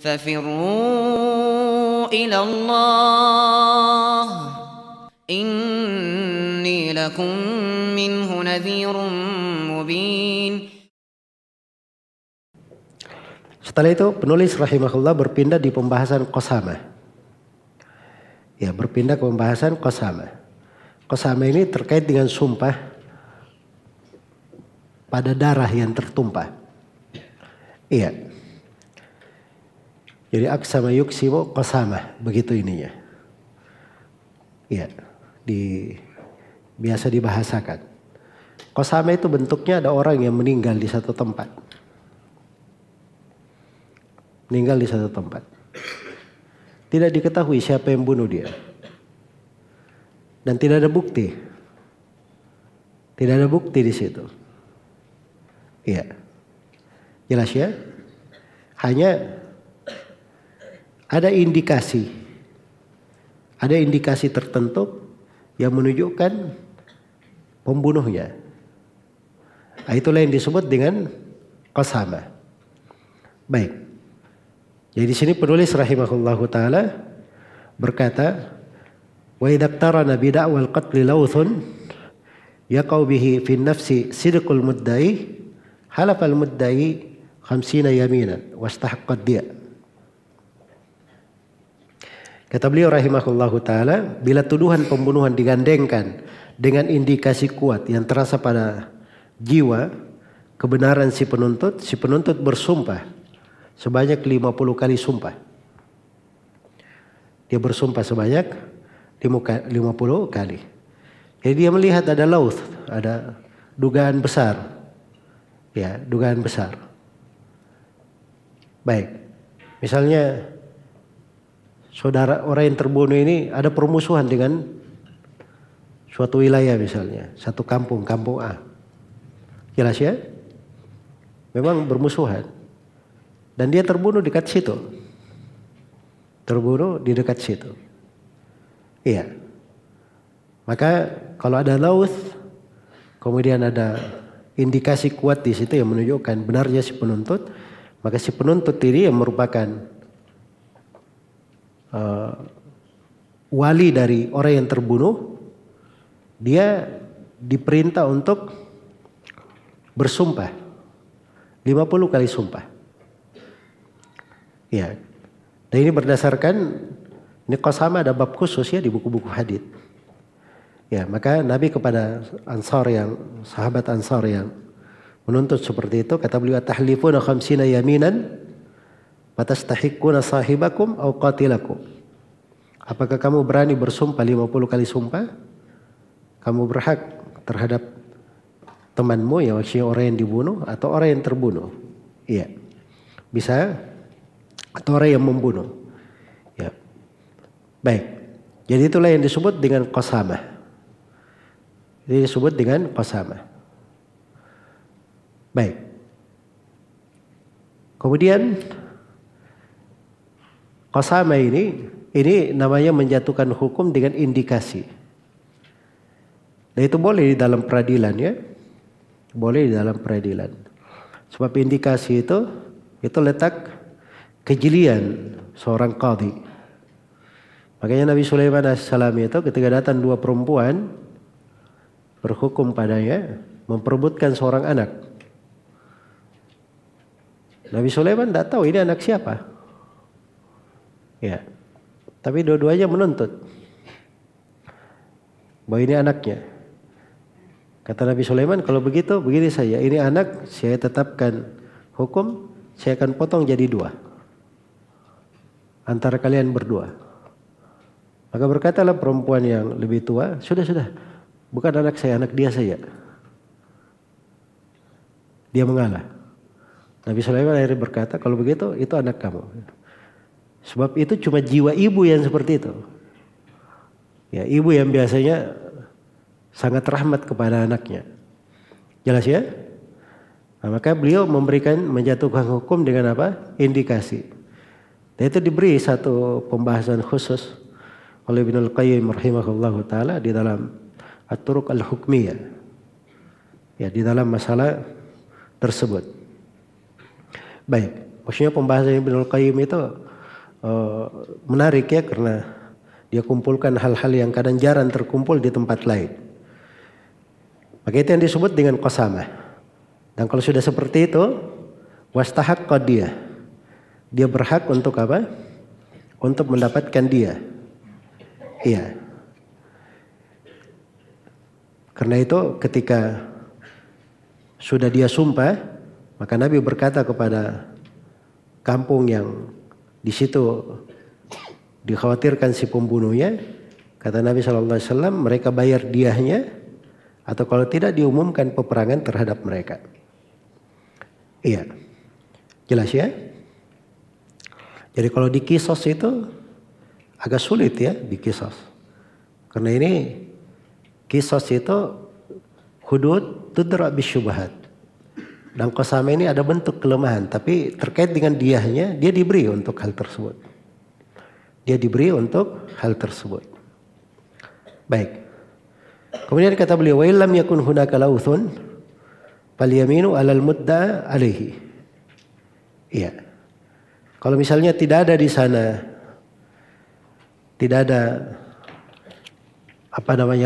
ففروا إلى الله إني لكم منه نذير مبين. Setelah itu penulis rahimahullah berpindah di pembahasan qasamah. Ya, berpindah ke pembahasan qasamah. Qasamah ini terkait dengan sumpah pada darah yang tertumpah. Iya. Jadi aqsama yuqsimu qasamah, begitu ininya. Iya, biasa dibahasakan. Qasamah itu bentuknya ada orang yang meninggal di satu tempat. Meninggal di satu tempat. Tidak diketahui siapa yang bunuh dia. Dan tidak ada bukti. Tidak ada bukti di situ. Iya. Jelas ya? Hanya ada indikasi. Ada indikasi tertentu yang menunjukkan pembunuhnya. Nah, itulah yang disebut dengan qasamah. Baik. Jadi di sini penulis rahimahullahu taala berkata, wa idza qarana bi da'wal qatl lawthun yaqau bihi fi nafsi sidqul mudda'i halafal mudda'i 50 yaminan wastahaqqa dia. Kata beliau rahimahullahu taala, bila tuduhan pembunuhan digandengkan dengan indikasi kuat yang terasa pada jiwa kebenaran si penuntut bersumpah sebanyak 50 kali sumpah. Dia bersumpah sebanyak 50 kali. Jadi dia melihat ada lauth, ada dugaan besar. Ya, dugaan besar. Baik. Misalnya saudara orang yang terbunuh ini ada permusuhan dengan suatu wilayah misalnya, satu kampung A. Jelas ya? Memang bermusuhan. Dan dia terbunuh dekat situ. Terbunuh di dekat situ. Iya. Maka kalau ada lauth, kemudian ada indikasi kuat di situ yang menunjukkan benarnya si penuntut, maka si penuntut ini yang merupakan wali dari orang yang terbunuh, dia diperintah untuk bersumpah 50 kali sumpah. Ya. Dan ini berdasarkan ini qasamah ada bab khusus ya di buku-buku hadits. Ya, maka Nabi kepada sahabat Ansar yang menuntut seperti itu, kata beliau, tahlifuna 50 yaminan fatastahiqquna sahibakum aw qatilakum. Apakah kamu berani bersumpah 50 kali sumpah? Kamu berhak terhadap temanmu yang maksudnya orang yang dibunuh atau orang yang terbunuh. Iya. Bisa atau orang yang membunuh. Ya. Baik. Jadi itulah yang disebut dengan qasamah. Ini disebut dengan qasamah. Baik. Kemudian qasamah ini namanya menjatuhkan hukum dengan indikasi. Dan itu boleh di dalam peradilan ya. Boleh di dalam peradilan. Sebab indikasi itu letak kejelian seorang qadhi. Makanya Nabi Sulaiman AS itu ketika datang dua perempuan berhukum padanya memperebutkan seorang anak. Nabi Sulaiman tidak tahu ini anak siapa. Ya. Tapi dua-duanya menuntut bahwa ini anaknya. Kata Nabi Sulaiman, kalau begitu begini saja, ini anak saya tetapkan hukum, saya akan potong jadi 2. Antara kalian berdua. Maka berkatalah perempuan yang lebih tua, sudah, bukan anak saya, anak dia saja. Dia mengalah. Nabi Sulaiman akhirnya berkata, kalau begitu itu anak kamu. Sebab itu cuma jiwa ibu yang seperti itu. Ya, ibu yang biasanya sangat rahmat kepada anaknya. Jelas ya? Nah, maka beliau menjatuhkan hukum dengan apa? Indikasi. Dan itu diberi satu pembahasan khusus oleh Ibnul Qayyim rahimahullahu taala di dalam At-Turuq Al-Hukmiyah. Ya, di dalam masalah tersebut. Baik. Maksudnya pembahasan Ibnul Qayyim itu menarik ya, karena dia kumpulkan hal-hal yang kadang jarang terkumpul di tempat lain. Maka itu yang disebut dengan qasamah. Dan kalau sudah seperti itu, wastahaqqa dia berhak untuk apa? Untuk mendapatkan dia. Iya. Karena itu ketika sudah dia sumpah, maka Nabi berkata kepada kampung yang di situ dikhawatirkan si pembunuhnya, kata Nabi SAW, mereka bayar diahnya, atau kalau tidak diumumkan peperangan terhadap mereka. Iya, jelas ya. Jadi kalau di kisos itu agak sulit ya, di kisos. Karena ini kisos itu hudud tudra bisyubhat. Dan qasama ini ada bentuk kelemahan, tapi terkait dengan diahnya, dia diberi untuk hal tersebut. Dia diberi untuk hal tersebut. Baik. Kemudian kata beliau, wa illam yakun hunaka lauthun fal yaminu 'alal mudda alaihi. Iya. Kalau misalnya tidak ada di sana, tidak ada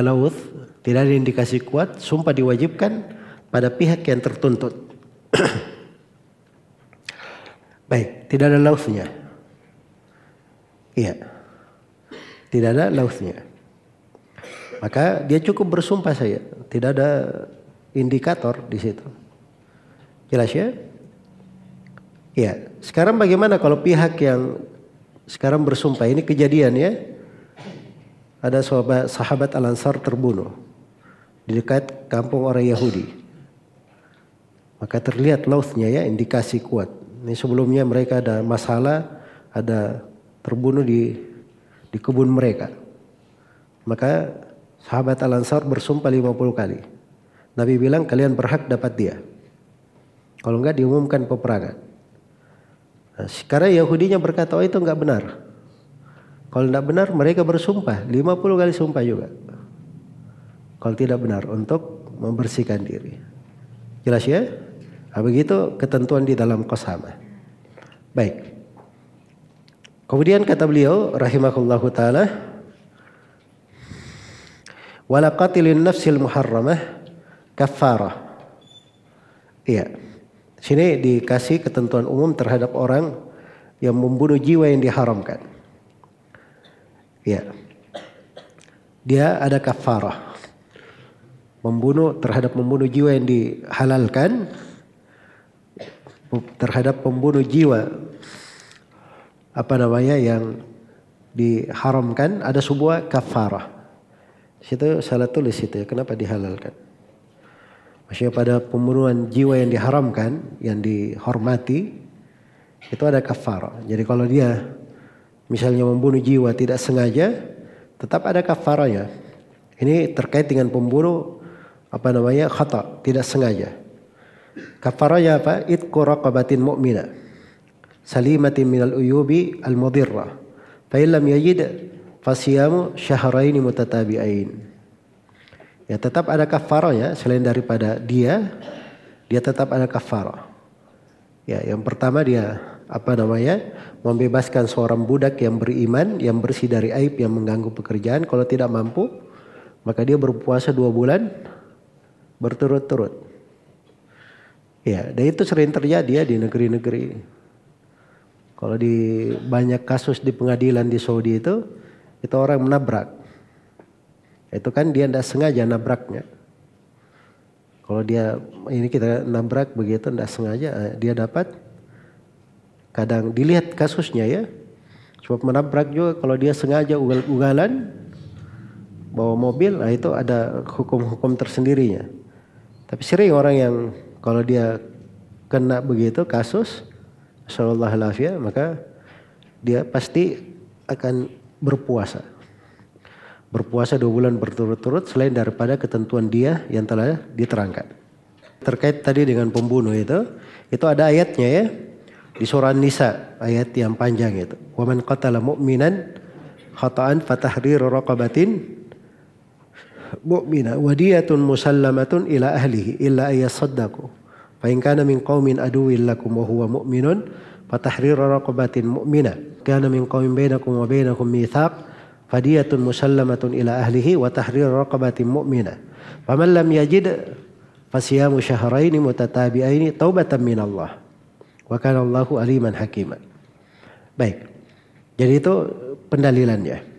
lauth, tidak ada indikasi kuat, sumpah diwajibkan pada pihak yang tertuntut. Baik, tidak ada lauthnya. Iya. Tidak ada lauthnya. Maka dia cukup bersumpah saja, tidak ada indikator di situ. Jelas ya? Iya. Sekarang bagaimana kalau pihak yang sekarang bersumpah, ini kejadian ya? Ada sahabat Al-Ansar terbunuh di dekat kampung orang Yahudi. Maka terlihat lauthnya ya, indikasi kuat. Ini sebelumnya mereka ada masalah, ada terbunuh di kebun mereka. Maka sahabat Al-Ansar bersumpah 50 kali. Nabi bilang kalian berhak dapat dia. Kalau enggak diumumkan peperangan. Nah, sekarang Yahudinya berkata, oh itu enggak benar. Kalau enggak benar mereka bersumpah 50 kali sumpah juga. Kalau tidak benar untuk membersihkan diri. Jelas ya? Nah, begitu ketentuan di dalam qasamah. Baik. Kemudian kata beliau rahimahullahu taala, wala qatilin nafsil muharramah kafarah. Iya. Sini dikasih ketentuan umum terhadap orang yang membunuh jiwa yang diharamkan. Iya. Dia ada kafarah. Terhadap membunuh jiwa yang dihalalkan, terhadap pembunuh jiwa yang diharamkan ada sebuah kafarah. Situ salah tulis itu ya, kenapa dihalalkan? Maksudnya pada pembunuhan jiwa yang diharamkan, yang dihormati, itu ada kafarah. Jadi kalau dia misalnya membunuh jiwa tidak sengaja, tetap ada kafarahnya. Ini terkait dengan pembunuh khata, tidak sengaja. Kafarahnya apa? Itqu raqabatin mu'minah salimatin minal uyubi al-mudirrah. Fa illam yajid fasiyamu syahraini mutatabi'ain. Ya, tetap ada kafarahnya selain daripada dia tetap ada kafarah. Ya, yang pertama dia membebaskan seorang budak yang beriman, yang bersih dari aib yang mengganggu pekerjaan. Kalau tidak mampu, maka dia berpuasa 2 bulan berturut-turut. Ya, dan itu sering terjadi ya di negeri-negeri. Kalau di banyak kasus di pengadilan di Saudi itu orang menabrak. Itu kan dia tidak sengaja nabraknya. Kalau kita nabrak begitu tidak sengaja, dia dapat. Kadang dilihat kasusnya ya. Sebab menabrak juga kalau dia sengaja ugal-ugalan bawa mobil, itu ada hukum-hukum tersendirinya. Tapi sering orang yang kalau dia kena begitu kasus, sallallahu alaihi, maka dia pasti akan berpuasa. Berpuasa 2 bulan berturut-turut selain daripada ketentuan dia yang telah diterangkan. Terkait tadi dengan pembunuh itu ada ayatnya ya. Di surah An-Nisa ayat yang panjang itu. Wa man qatala mu'minan khata'an fatahriru raqabatin mu'mina wadiyatun musallamatun ila ahlihi illa ayasaddaqu fa in kana min qaumin aduwwin lakum wa huwa mu'minun fatahriru raqabatin mu'minah kana min qaumin bainakum wa bainahum mitsaq fadiyatun musallamatun ila ahlihi wa tahriru raqabatin mu'minah faman lam yajid fasiyamu syahraini mutatabi'aini taubatan minallah wa kana Allahu aliman hakima. Baik. Jadi itu pendalilannya.